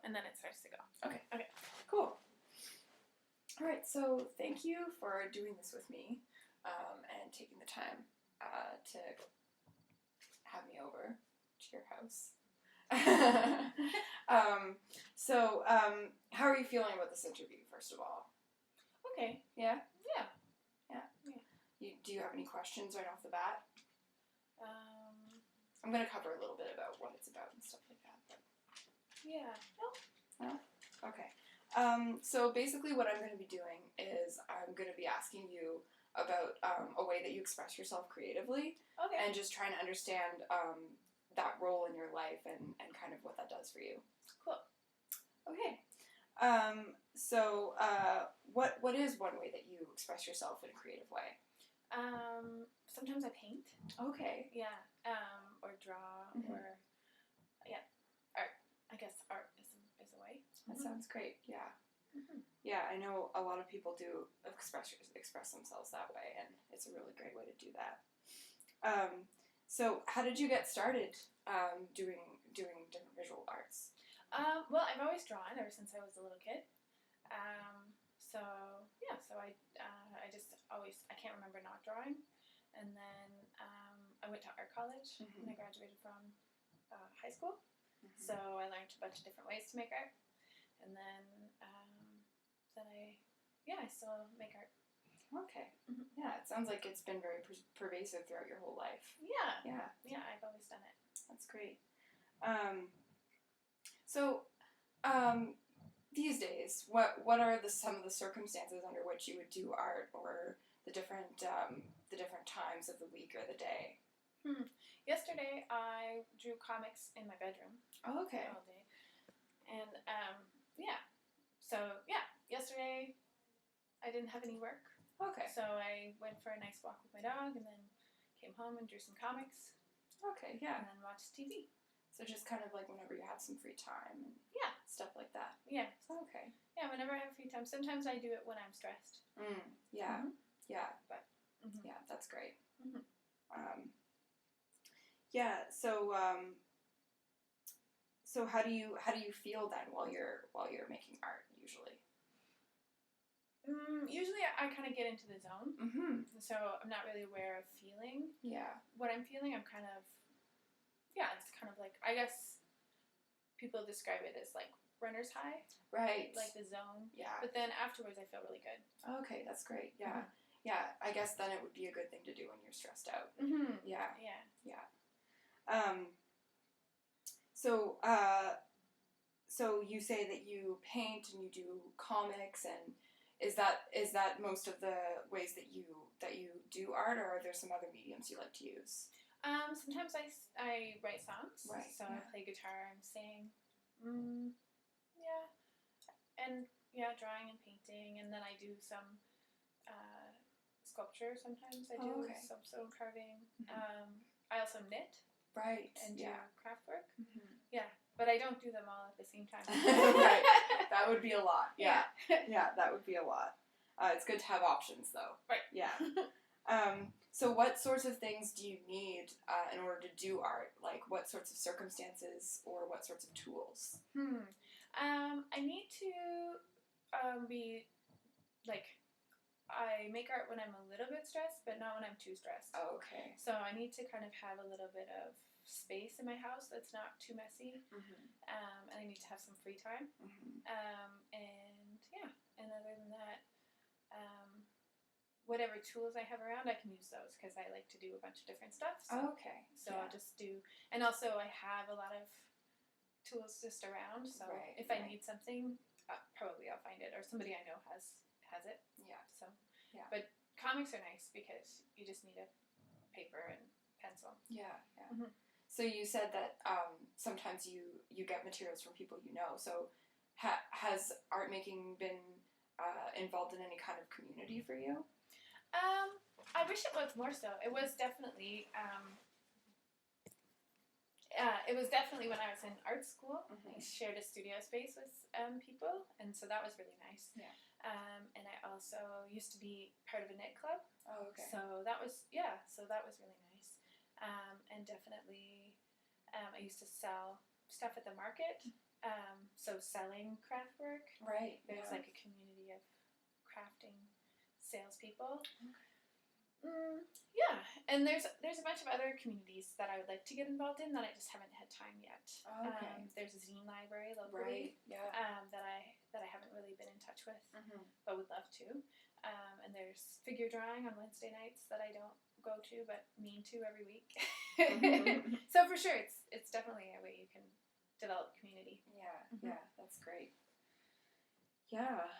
and then it starts to go. Okay. Cool. All right, so thank you for doing this with me and taking the time to have me over to your house. How are you feeling about this interview, first of all? Okay. Yeah? Yeah. Do you have any questions right off the bat? I'm going to cover a little bit about what it's about and stuff like that. But... Yeah. No? Okay. So basically what I'm going to be doing is I'm going to be asking you about a way that you express yourself creatively. Okay. And just trying to understand that role in your life and kind of what that does for you. Cool. Okay. What is one way that you express yourself in a creative way? Sometimes I paint. Okay. Yeah. Or draw, or art. I guess art is a way. That sounds great. Yeah. Mm-hmm. Yeah, I know a lot of people do express themselves that way, and it's a really great way to do that. So how did you get started doing different visual arts? Well, I've always drawn ever since I was a little kid. So I just always, I can't remember not drawing. And then I went to art college when I graduated from high school. Mm-hmm. So I learned a bunch of different ways to make art. And then I still make art. Okay. Mm-hmm. Yeah, it sounds like it's been very pervasive throughout your whole life. Yeah. Yeah. Yeah, I've always done it. That's great. These days, what are some of the circumstances under which you would do art, or the different times of the week or the day? Yesterday, I drew comics in my bedroom. Oh, okay. All day. And yesterday I didn't have any work. Okay. So I went for a nice walk with my dog, and then came home and drew some comics. Okay, yeah. And then watched TV. So just kind of like whenever you have some free time and stuff like that. Yeah. Okay. Yeah, whenever I have free time. Sometimes I do it when I'm stressed. Yeah. Mm-hmm. Yeah. But yeah, that's great. Mm-hmm. So how do you feel then while you're making art usually? Usually I kind of get into the zone. Mm-hmm. So I'm not really aware of feeling. Yeah. What I'm feeling, I'm kind of, it's kind of like, I guess people describe it as like runner's high. Right. Like the zone. Yeah. But then afterwards I feel really good. Okay, that's great. Yeah. Mm-hmm. Yeah, I guess then it would be a good thing to do when you're stressed out. Mm-hmm. Yeah. Yeah. Yeah. So you say that you paint and you do comics, and is that most of the ways that you do art, or are there some other mediums you like to use? Sometimes I write songs. Right. So I play guitar and sing. Yeah. And drawing and painting, and then I do some sculpture sometimes. I do some stone carving. Mm-hmm. I also knit. Right. And do craft work. Mm-hmm. Yeah. But I don't do them all at the same time. Right. That would be a lot. Yeah. Yeah, that would be a lot. It's good to have options, though. Right. Yeah. So what sorts of things do you need in order to do art? Like, what sorts of circumstances or what sorts of tools? I need to be, like, I make art when I'm a little bit stressed, but not when I'm too stressed. Oh, okay. So I need to kind of have a little bit of space in my house that's not too messy. Mm-hmm. And I need to have some free time. Mm-hmm. And other than that, whatever tools I have around, I can use those because I like to do a bunch of different stuff. So, okay. So I'll just do, and also I have a lot of tools just around. So if I need something, probably I'll find it, or somebody I know has it. Yeah. So, but comics are nice because you just need a paper and pencil. Yeah. Yeah. Mm-hmm. So you said that sometimes you get materials from people you know. So has art making been involved in any kind of community for you? I wish it was more so. It was definitely when I was in art school. Mm-hmm. I shared a studio space with people, and so that was really nice. Yeah. And I also used to be part of a knit club. Oh, okay. So that was really nice. And definitely, I used to sell stuff at the market. so selling craft work. Right. There's like a community of crafting salespeople. Yeah, and there's a bunch of other communities that I would like to get involved in that I just haven't had time yet. Okay. There's a zine library locally. Right. Yeah. That I haven't really been in touch with, Mm-hmm. but would love to. And there's figure drawing on Wednesday nights that I don't go to, but mean to every week. Mm-hmm. So for sure, it's definitely a way you can develop community. Yeah. Mm-hmm. Yeah. That's great. Yeah.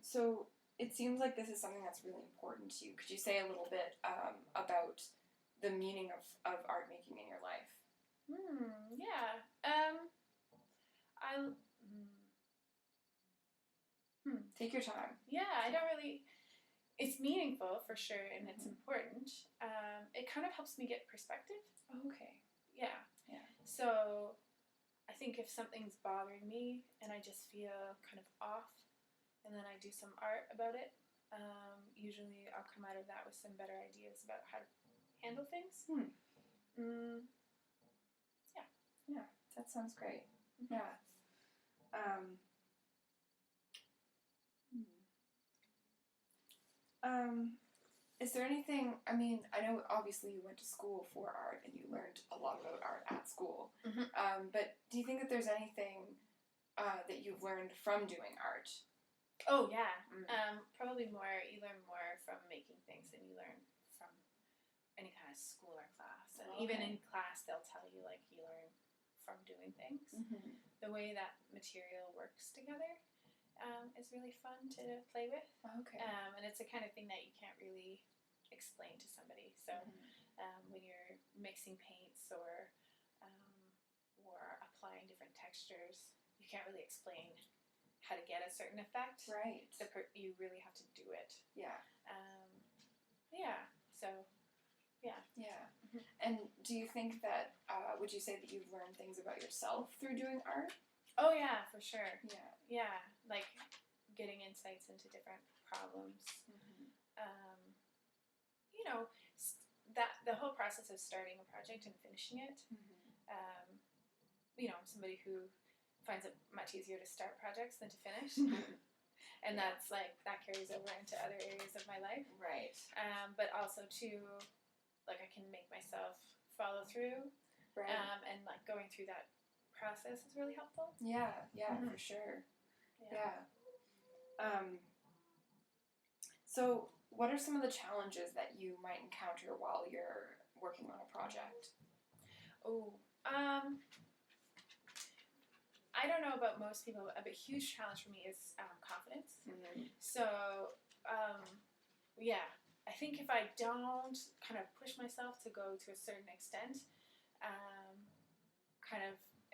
So it seems like this is something that's really important to you. Could you say a little bit about the meaning of art making in your life? Yeah. Take your time. Yeah, I don't really. It's meaningful for sure, and it's Mm-hmm. important. It kind of helps me get perspective. Okay. Yeah. Yeah. So, I think if something's bothering me and I just feel kind of off, and then I do some art about it, usually I'll come out of that with some better ideas about how to handle things. Yeah. Yeah. That sounds great. Mm-hmm. Yeah. Is there anything, I mean, I know obviously you went to school for art and you learned a lot about art at school, Mm-hmm. but do you think that there's anything that you've learned from doing art? Oh, yeah. Probably more, you learn more from making things than you learn from any kind of school or class. And even in class, they'll tell you, like, you learn from doing things. Mm-hmm. The way that material works together is really fun to play with. Okay. And it's the kind of thing that you can't really explain to somebody. So when you're mixing paints or applying different textures, you can't really explain how to get a certain effect. Right. You really have to do it. Yeah. Yeah. So, yeah. Yeah. Mm-hmm. And do you think that, would you say that you've learned things about yourself through doing art? Oh, yeah, for sure. Yeah. Yeah, like getting insights into different problems. Mm-hmm. You know, that the whole process of starting a project and finishing it. Mm-hmm. You know, I'm somebody who finds it much easier to start projects than to finish. And that's like, that carries over into other areas of my life. Right. But also too, like I can make myself follow through. Right. And like going through that process is really helpful. Yeah, Mm-hmm. for sure. Yeah. So what are some of the challenges that you might encounter while you're working on a project? Oh, I don't know about most people, but a huge challenge for me is confidence. Mm-hmm. So, yeah, I think if I don't kind of push myself to go to a certain extent,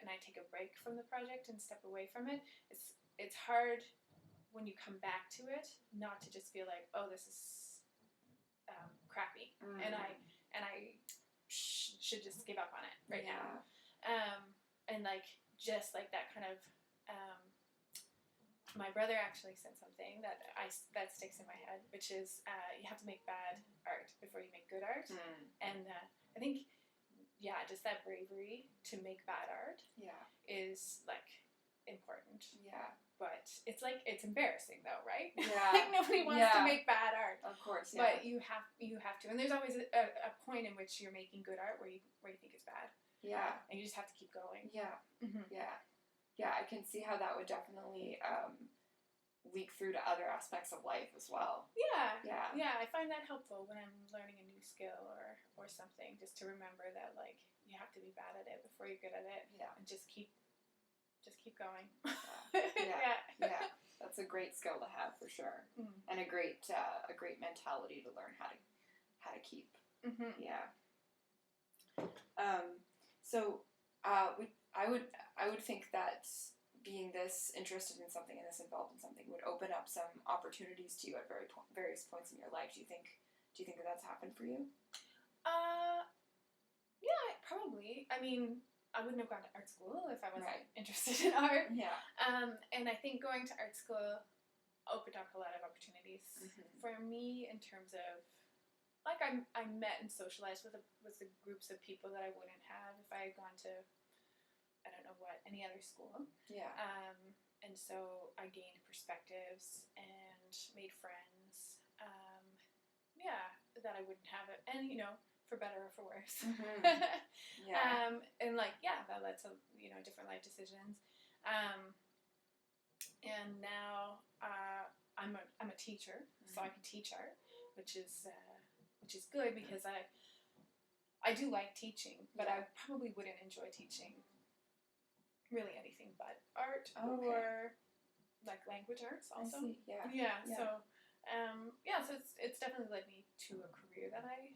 and I take a break from the project and step away from it, it's hard when you come back to it not to just feel like, oh, this is crappy, and I should just give up on it right now, and like just like that kind of. My brother actually said something that sticks in my head, which is you have to make bad art before you make good art, and I think just that bravery to make bad art is like important. Yeah. But it's like, it's embarrassing though, right? Yeah. Like nobody wants to make bad art. Of course, yeah. But you have to, and there's always a point in which you're making good art where you think it's bad. Yeah. And you just have to keep going. Yeah. Mm-hmm. Yeah. Yeah, I can see how that would definitely leak through to other aspects of life as well. Yeah. Yeah. Yeah, I find that helpful when I'm learning a new skill or something, just to remember that like you have to be bad at it before you're good at it. Yeah. And just keep going. Yeah. That's a great skill to have for sure. Mm. And a great mentality to learn how to keep. Mm-hmm. Yeah. So I would think that being this interested in something and this involved in something would open up some opportunities to you at various points in your life. Do you think that that's happened for you? Yeah, probably. I mean, I wouldn't have gone to art school if I wasn't Right. interested in art. Yeah. And I think going to art school opened up a lot of opportunities for me in terms of, like, I met and socialized with the groups of people that I wouldn't have if I had gone to, I don't know what, any other school. Yeah. And so I gained perspectives and made friends. That I wouldn't have it, and for better or for worse. Mm-hmm. Yeah. And that led to different life decisions. And now I'm a teacher, so I can teach art, which is good because I do like teaching, but I probably wouldn't enjoy teaching really anything but art or like language arts also. I see. Yeah. So so it's definitely led me to a career that I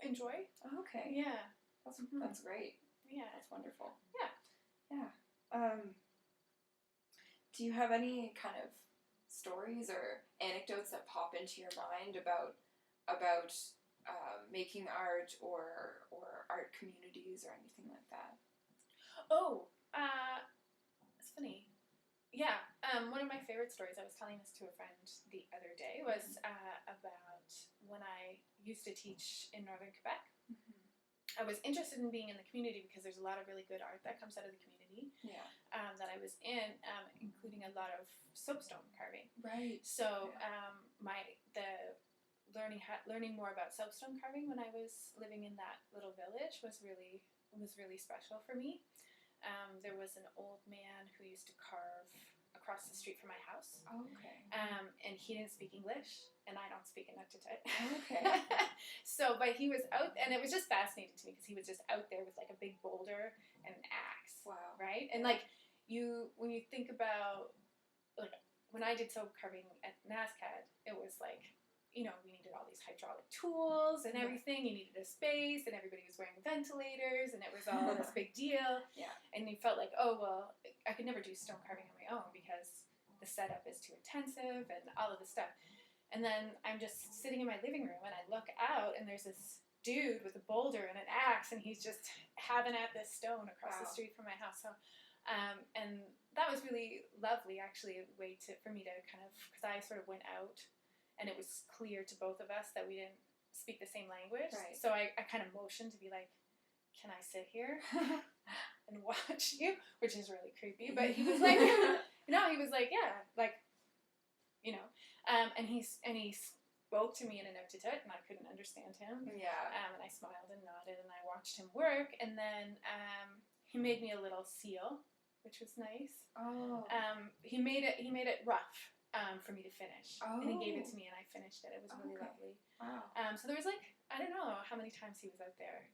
enjoy. Okay. Yeah. That's great. Yeah. That's wonderful. Yeah. Do you have any kind of stories or anecdotes that pop into your mind about making art or art communities or anything like that? Oh, it's funny. Yeah, one of my favorite stories, I was telling this to a friend the other day, was about when I used to teach in northern Quebec. Mm-hmm. I was interested in being in the community because there's a lot of really good art that comes out of the community that I was in, including a lot of soapstone carving. Right. So learning more about soapstone carving when I was living in that little village was really special for me. There was an old man who used to carve across the street from my house. Oh, okay. And he didn't speak English, and I don't speak Inuktitut. Okay. But he was out, and it was just fascinating to me because he was just out there with like a big boulder and an axe. Wow. Right? And when you think about, like, when I did soap carving at NASCAD, it was like, we needed all these hydraulic tools and everything. You needed a space, and everybody was wearing ventilators, and it was all this big deal. Yeah. And you felt like, oh, well, I could never do stone carving on my own because the setup is too intensive and all of this stuff. And then I'm just sitting in my living room, and I look out, and there's this dude with a boulder and an axe, and he's just having at this stone across the street from my house. So, and that was really lovely, actually, a way for me to kind of, because I sort of went out, and it was clear to both of us that we didn't speak the same language. Right. So I kind of motioned to be like, can I sit here and watch you? Which is really creepy. But he was like, he was like, yeah, like, and he spoke to me in Inuktitut, and I couldn't understand him. Yeah. And I smiled and nodded, and I watched him work, and then he made me a little seal, which was nice. Oh. He made it rough. For me to finish. Oh. And he gave it to me, and I finished it. It was really lovely. Wow. So there was I don't know how many times he was out there.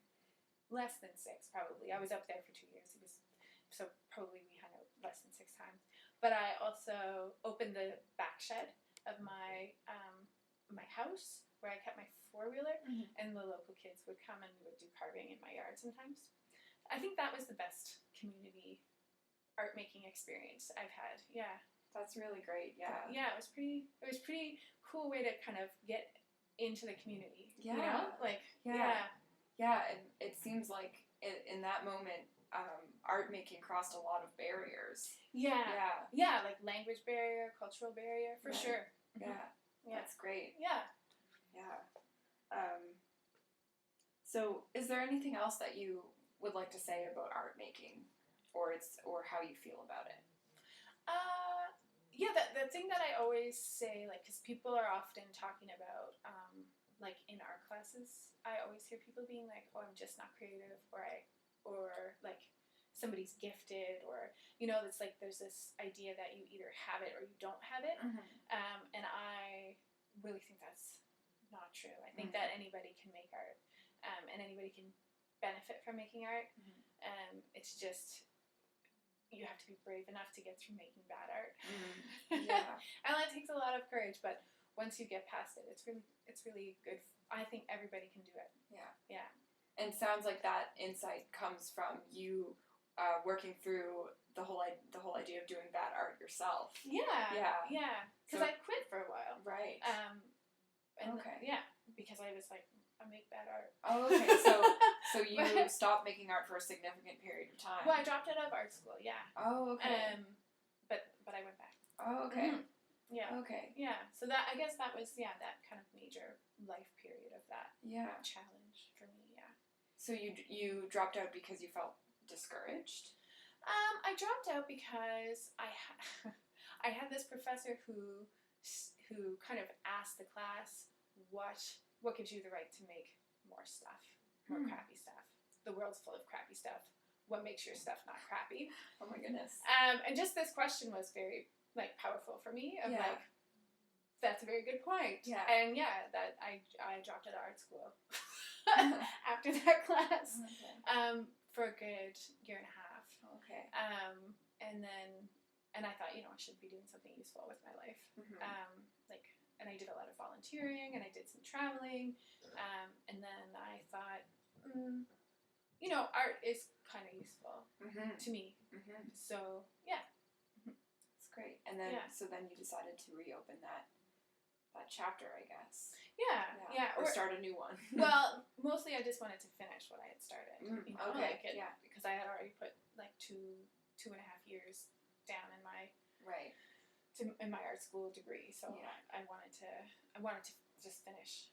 Less than 6, probably. I was up there for 2 years. So probably we hung out less than 6 times. But I also opened the back shed of my my house where I kept my 4-wheeler, and the local kids would come, and we would do carving in my yard sometimes. I think that was the best community art making experience I've had. Yeah. That's really great. Yeah. Yeah, it was pretty cool way to kind of get into the community. Yeah. Yeah. And it seems like in that moment, art making crossed a lot of barriers. Yeah, like language barrier, cultural barrier, for sure. Yeah. That's great. Yeah. So, is there anything else that you would like to say about art making, or how you feel about it? Yeah, the thing that I always say, like, because people are often talking about, like, in art classes, I always hear people being like, oh, I'm just not creative, or like, somebody's gifted, or, it's like there's this idea that you either have it or you don't have it, and I really think that's not true. I think that anybody can make art, and anybody can benefit from making art. It's just, you have to be brave enough to get through making bad art. Yeah. And that takes a lot of courage, but once you get past it, it's really good. I think everybody can do it. Yeah. And sounds like that insight comes from you working through the whole idea of doing bad art yourself. Yeah. Because I quit for a while. Right. Because I was like, I make bad art. Oh, okay. So you stopped making art for a significant period of time. Well, I dropped out of art school. Yeah. Oh, okay. But I went back. Oh, okay. Yeah. Okay. Yeah. So I guess that was that kind of major life period of that challenge for me. Yeah. So you dropped out because you felt discouraged? I dropped out because I had this professor who kind of asked the class what gives you the right to make more stuff, more crappy stuff. The world's full of crappy stuff. What makes your stuff not crappy? Oh my goodness. And just this question was very like powerful for me. Of like, that's a very good point. Yeah. And that I dropped out of art school after that class. Okay. For a good year and a half. Okay. And I thought, I should be doing something useful with my life. Mm-hmm. And I did a lot of volunteering, and I did some traveling. And then I thought, art is kind of useful to me. Mm-hmm. So, yeah. That's great. And then, so then you decided to reopen that chapter, I guess. Yeah. Or start a new one. Well, mostly I just wanted to finish what I had started. Okay. Because I had already put like 2.5 years down in my in my art school degree. So I wanted to just finish.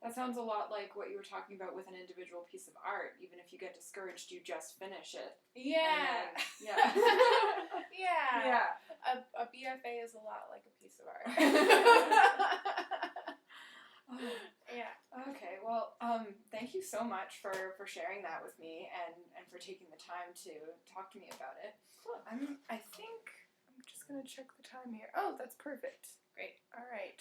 That sounds a lot like what you were talking about with an individual piece of art. Even if you get discouraged, you just finish it. Yeah. Yeah. A BFA is a lot like a piece of art. Yeah. Okay. Well, thank you so much for sharing that with me and for taking the time to talk to me about it. Cool. I think I'm just gonna check the time here. Oh, that's perfect. Great. All right.